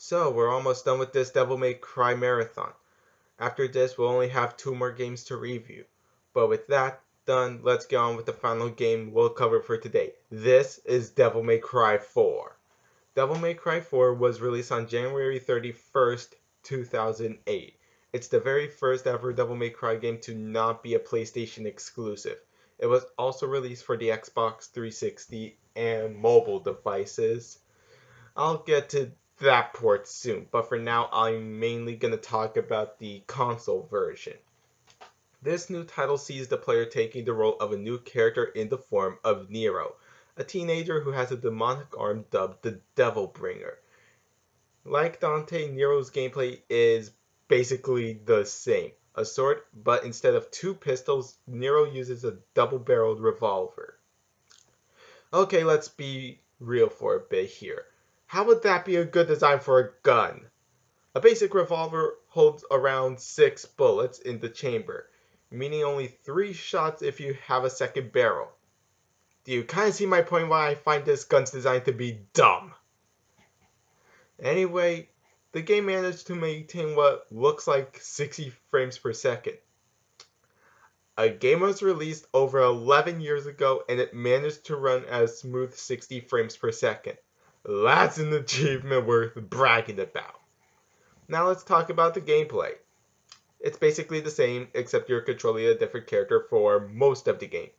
So we're almost done with this Devil May Cry marathon. After this, we'll only have 2 more games to review. But with that done, let's get on with the final game we'll cover for today. This is Devil May Cry 4. Devil May Cry 4 was released on January 31st, 2008. It's the very first ever Devil May Cry game to not be a PlayStation exclusive. It was also released for the Xbox 360 and mobile devices. I'll get to that port soon, but for now I'm mainly going to talk about the console version. This new title sees the player taking the role of a new character in the form of Nero, a teenager who has a demonic arm dubbed the Devil Bringer. Like Dante, Nero's gameplay is basically the same. A sword, but instead of 2 pistols, Nero uses a double-barreled revolver. Okay, let's be real for a bit here. How would that be a good design for a gun? A basic revolver holds around 6 bullets in the chamber, meaning only 3 shots if you have a second barrel. Do you kind of see my point why I find this gun's design to be dumb? Anyway, the game managed to maintain what looks like 60 frames per second. A game was released over 11 years ago and it managed to run at a smooth 60 frames per second. That's an achievement worth bragging about. Now let's talk about the gameplay. It's basically the same, except you're controlling a different character for most of the game.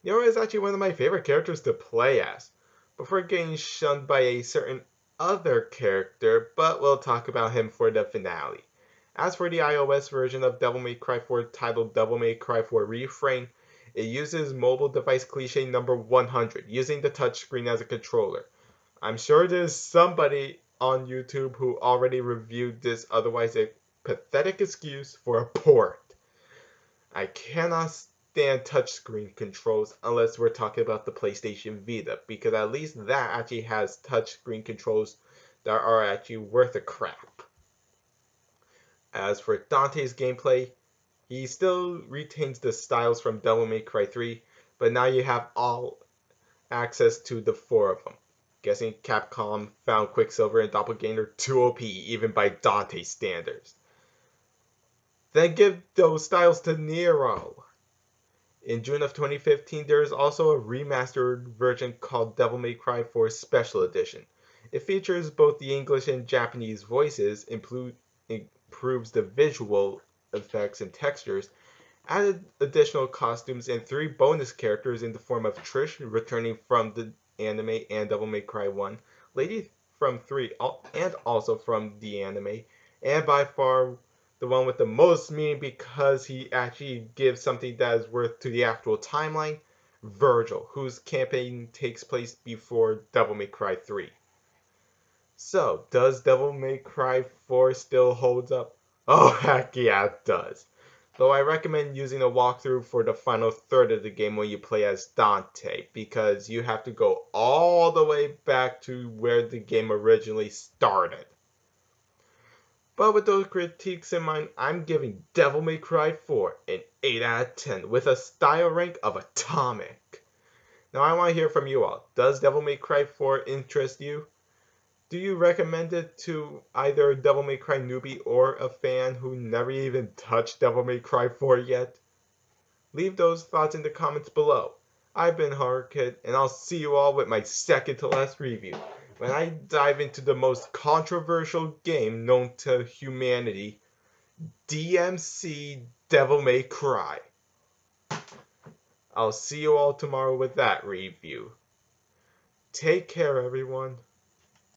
Nero is actually one of my favorite characters to play as, before getting shunned by a certain other character, but we'll talk about him for the finale. As for the iOS version of Devil May Cry 4 titled Devil May Cry 4 Refrain, it uses mobile device cliche number 100, using the touchscreen as a controller. I'm sure there's somebody on YouTube who already reviewed this, otherwise a pathetic excuse for a port. I cannot stand touchscreen controls unless we're talking about the PlayStation Vita, because at least that actually has touchscreen controls that are actually worth a crap. As for Dante's gameplay, he still retains the styles from Devil May Cry 3, but now you have all access to the 4 of them. Guessing Capcom found Quicksilver and Doppelganger too OP even by Dante standards. Then give those styles to Nero. In June of 2015, there is also a remastered version called Devil May Cry 4 Special Edition. It features both the English and Japanese voices, improves the visual effects and textures, added additional costumes, and 3 bonus characters in the form of Trish, returning from the anime and Devil May Cry 1, Lady from 3 and also from the anime, and by far the one with the most meaning because he actually gives something that is worth to the actual timeline, Virgil, whose campaign takes place before Devil May Cry 3. So, does Devil May Cry 4 still hold up? Oh heck yeah, it does. Though I recommend using a walkthrough for the final third of the game when you play as Dante, because you have to go all the way back to where the game originally started. But with those critiques in mind, I'm giving Devil May Cry 4 an 8 out of 10 with a style rank of atomic. Now I want to hear from you all. Does Devil May Cry 4 interest you? Do you recommend it to either a Devil May Cry newbie or a fan who never even touched Devil May Cry 4 yet? Leave those thoughts in the comments below. I've been HorrorKid, and I'll see you all with my second to last review, when I dive into the most controversial game known to humanity, DMC Devil May Cry. I'll see you all tomorrow with that review. Take care, everyone.